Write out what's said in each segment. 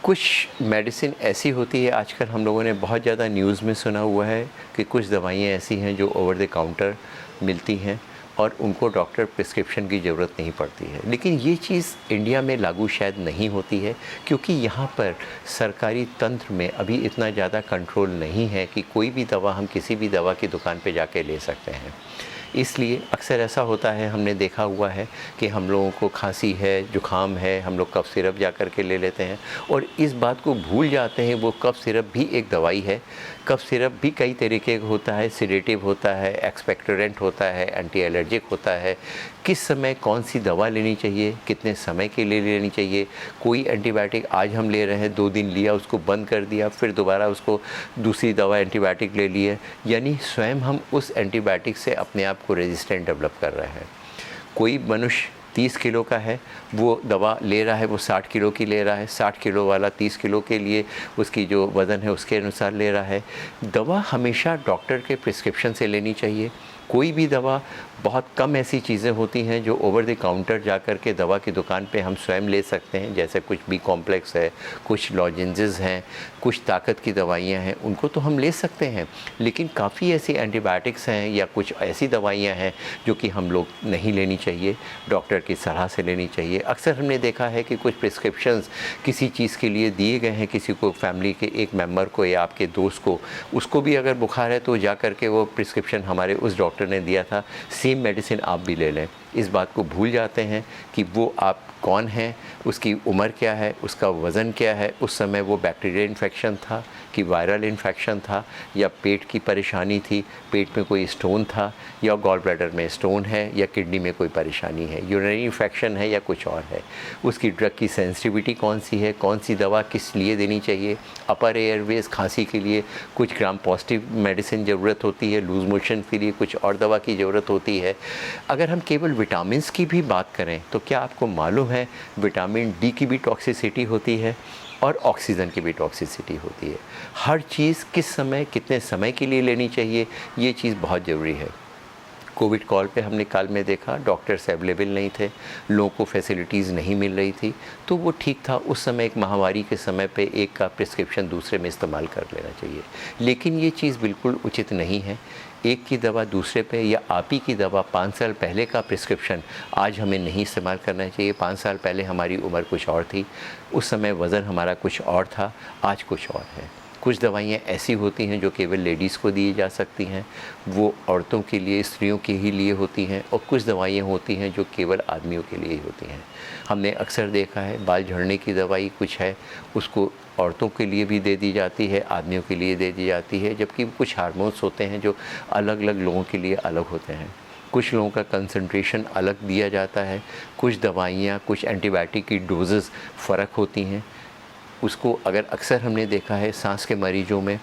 कुछ मेडिसिन ऐसी होती है, आजकल हम लोगों ने बहुत ज़्यादा न्यूज़ में सुना हुआ है कि कुछ दवाइयाँ ऐसी हैं जो ओवर द काउंटर मिलती हैं और उनको डॉक्टर प्रिस्क्रिप्शन की ज़रूरत नहीं पड़ती है। लेकिन ये चीज़ इंडिया में लागू शायद नहीं होती है, क्योंकि यहाँ पर सरकारी तंत्र में अभी इतना ज़्यादा कंट्रोल नहीं है कि कोई भी दवा हम किसी भी दवा की दुकान पे जाके ले सकते हैं। इसलिए अक्सर ऐसा होता है, हमने देखा हुआ है कि हम लोगों को खांसी है, ज़ुकाम है, हम लोग कफ़ सिरप जा कर के ले लेते हैं और इस बात को भूल जाते हैं वो कफ़ सिरप भी एक दवाई है। कफ़ सिरप भी कई तरीके का होता है, सेडेटिव होता है, एक्सपेक्टोरेंट होता है, एंटी एलर्जिक होता है। किस समय कौन सी दवा लेनी चाहिए, कितने समय के लिए लेनी चाहिए। कोई एंटीबायोटिक आज हम ले रहे हैं, 2 दिन लिया, उसको बंद कर दिया, फिर दोबारा उसको दूसरी दवा एंटीबायोटिक ले ली है, यानी स्वयं हम उस एंटीबायोटिक से अपने आप को रेजिस्टेंट डेवलप कर रहे हैं। कोई मनुष्य 30 किलो का है, वो दवा ले रहा है, वो 60 किलो की ले रहा है, 60 किलो वाला 30 किलो के लिए उसकी जो वज़न है उसके अनुसार ले रहा है। दवा हमेशा डॉक्टर के प्रिस्क्रिप्शन से लेनी चाहिए। कोई भी दवा, बहुत कम ऐसी चीज़ें होती हैं जो ओवर द काउंटर जा कर के दवा की दुकान पे हम स्वयं ले सकते हैं, जैसे कुछ बी कॉम्प्लेक्स है, कुछ लॉजेंसेस हैं, कुछ ताकत की दवाइयाँ हैं, उनको तो हम ले सकते हैं। लेकिन काफ़ी ऐसी एंटीबायोटिक्स हैं या कुछ ऐसी दवाइयाँ हैं जो कि हम लोग नहीं लेनी चाहिए, डॉक्टर की सलाह से लेनी चाहिए। अक्सर हमने देखा है कि कुछ प्रिस्क्रिप्शंस किसी चीज़ के लिए दिए गए हैं, किसी को, फैमिली के एक मेंबर को या आपके दोस्त को, उसको भी अगर बुखार है तो जा कर के वो प्रिस्क्रिप्शन हमारे उस डॉक्टर ने दिया था, सेम मेडिसिन आप भी ले लें। इस बात को भूल जाते हैं कि वो आप कौन है, उसकी उम्र क्या है, उसका वज़न क्या है, उस समय वो बैक्टीरियल इन्फेक्शन था कि वायरल इन्फेक्शन था, या पेट की परेशानी थी, पेट में कोई स्टोन था, या गॉल ब्लैडर में स्टोन है, या किडनी में कोई परेशानी है, यूरिनरी इन्फेक्शन है या कुछ और है। उसकी ड्रग की सेंसिटिविटी कौन सी है, कौन सी दवा किस लिए देनी चाहिए। अपर एयरवेज खांसी के लिए कुछ ग्राम पॉजिटिव मेडिसिन ज़रूरत होती है, लूज़ मोशन के लिए कुछ और दवा की ज़रूरत होती है। अगर हम केवल विटामिन्स की भी बात करें तो क्या आपको मालूम है विटामिन डी की भी टॉक्सिसिटी होती है और ऑक्सीजन की भी टॉक्सिसिटी होती है। हर चीज़ किस समय, कितने समय के लिए लेनी चाहिए, ये चीज़ बहुत ज़रूरी है। कोविड कॉल पे हमने काल में देखा, डॉक्टर्स अवेलेबल नहीं थे, लोगों को फैसिलिटीज़ नहीं मिल रही थी, तो वो ठीक था, उस समय एक महामारी के समय पे एक का प्रिस्क्रिप्शन दूसरे में इस्तेमाल कर लेना चाहिए। लेकिन ये चीज़ बिल्कुल उचित नहीं है। एक की दवा दूसरे पे, या आप ही की दवा 5 साल पहले का प्रिस्क्रिप्शन आज हमें नहीं इस्तेमाल करना चाहिए। 5 साल पहले हमारी उम्र कुछ और थी, उस समय वज़न हमारा कुछ और था, आज कुछ और है। कुछ दवाइयाँ ऐसी होती हैं जो केवल लेडीज़ को दी जा सकती हैं, वो औरतों के लिए, स्त्रियों के ही लिए होती हैं, और कुछ दवाइयाँ होती हैं जो केवल आदमियों के लिए ही होती हैं। हमने अक्सर देखा है बाल झड़ने की दवाई कुछ है, उसको औरतों के लिए भी दे दी जाती है, आदमियों के लिए दे दी जाती है, जबकि कुछ हार्मोन्स होते हैं जो अलग अलग लोगों के लिए अलग होते हैं। कुछ लोगों का कंसंट्रेशन अलग दिया जाता है, कुछ दवाइयाँ, कुछ एंटीबायोटिक की डोजेज़ फ़र्क होती हैं। उसको अगर अक्सर हमने देखा है सांस के मरीजों में,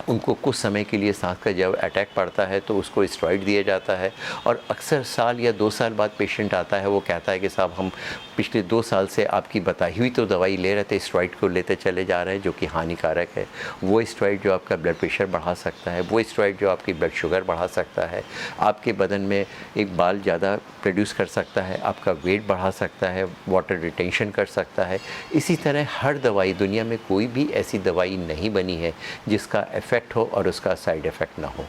उनको कुछ समय के लिए सांस का जब अटैक पड़ता है तो उसको स्टेरॉइड दिया जाता है, और अक्सर साल या 2 साल बाद पेशेंट आता है, वो कहता है कि साहब हम पिछले 2 साल से आपकी बताई हुई तो दवाई ले रहे थे, स्टेरॉइड को लेते चले जा रहे हैं जो कि हानिकारक है। वो स्टेरॉइड जो आपका ब्लड प्रेशर बढ़ा सकता है, वो स्टेरॉइड जो आपकी ब्लड शुगर बढ़ा सकता है, आपके बदन में एक बाल ज़्यादा प्रोड्यूस कर सकता है, आपका वेट बढ़ा सकता है, वाटर रिटेंशन कर सकता है। इसी तरह हर दवाई, दुनिया में कोई भी ऐसी दवाई नहीं बनी है जिसका इफ़ेक्ट हो और उसका साइड इफ़ेक्ट ना हो।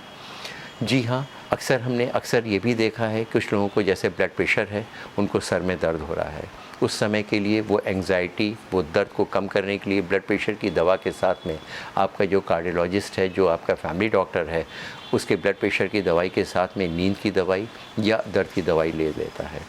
जी हाँ, हमने अक्सर ये भी देखा है, कुछ लोगों को जैसे ब्लड प्रेशर है, उनको सर में दर्द हो रहा है, उस समय के लिए वो एंग्जाइटी, वो दर्द को कम करने के लिए ब्लड प्रेशर की दवा के साथ में आपका जो कार्डियोलॉजिस्ट है, जो आपका फैमिली डॉक्टर है, उसके ब्लड प्रेशर की दवाई के साथ में नींद की दवाई या दर्द की दवाई ले लेता है।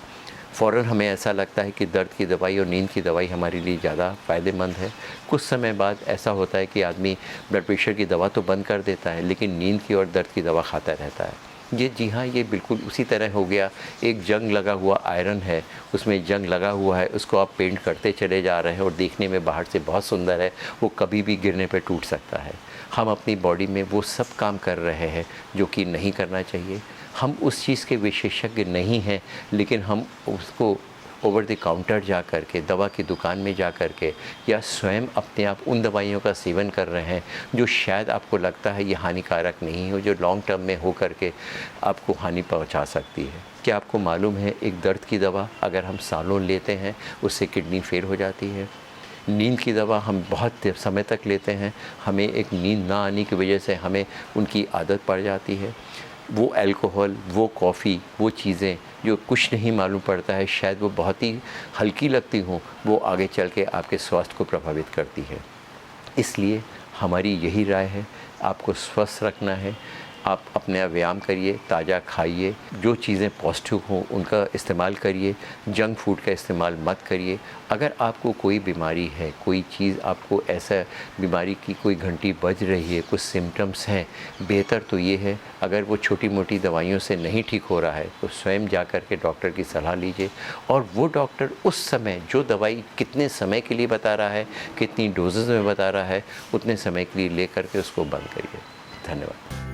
फ़ौरन हमें ऐसा लगता है कि दर्द की दवाई और नींद की दवाई हमारे लिए ज़्यादा फ़ायदेमंद है। कुछ समय बाद ऐसा होता है कि आदमी ब्लड प्रेशर की दवा तो बंद कर देता है, लेकिन नींद की और दर्द की दवा खाता रहता है। ये, जी हाँ, ये बिल्कुल उसी तरह हो गया, एक जंग लगा हुआ आयरन है, उसमें जंग लगा हुआ है, उसको आप पेंट करते चले जा रहे हैं और देखने में बाहर से बहुत सुंदर है, वो कभी भी गिरने पे टूट सकता है। हम अपनी बॉडी में वो सब काम कर रहे हैं जो कि नहीं करना चाहिए। हम उस चीज़ के विशेषज्ञ नहीं हैं, लेकिन हम उसको ओवर द काउंटर जा कर के, दवा की दुकान में जा कर के, या स्वयं अपने आप उन दवाइयों का सेवन कर रहे हैं जो शायद आपको लगता है ये हानिकारक नहीं हो, जो लॉन्ग टर्म में हो कर के आपको हानि पहुंचा सकती है। क्या आपको मालूम है एक दर्द की दवा अगर हम सालों लेते हैं उससे किडनी फेल हो जाती है? नींद की दवा हम बहुत समय तक लेते हैं, हमें एक नींद ना आने की वजह से हमें उनकी आदत पड़ जाती है। वो अल्कोहल, वो कॉफ़ी, वो चीज़ें जो कुछ नहीं मालूम पड़ता है, शायद वो बहुत ही हल्की लगती हों, वो आगे चल के आपके स्वास्थ्य को प्रभावित करती है। इसलिए हमारी यही राय है, आपको स्वस्थ रखना है, आप अपना व्यायाम करिए, ताज़ा खाइए, जो चीज़ें पौष्टिक हों उनका इस्तेमाल करिए, जंक फूड का इस्तेमाल मत करिए। अगर आपको कोई बीमारी है, कोई चीज़ आपको ऐसा बीमारी की कोई घंटी बज रही है, कुछ सिम्पटम्स हैं, बेहतर तो ये है अगर वो छोटी-मोटी दवाइयों से नहीं ठीक हो रहा है तो स्वयं जा कर के डॉक्टर की सलाह लीजिए और वो डॉक्टर उस समय जो दवाई कितने समय के लिए बता रहा है, कितनी डोजेज़ में बता रहा है, उतने समय के लिए ले कर के उसको बंद करिए। धन्यवाद।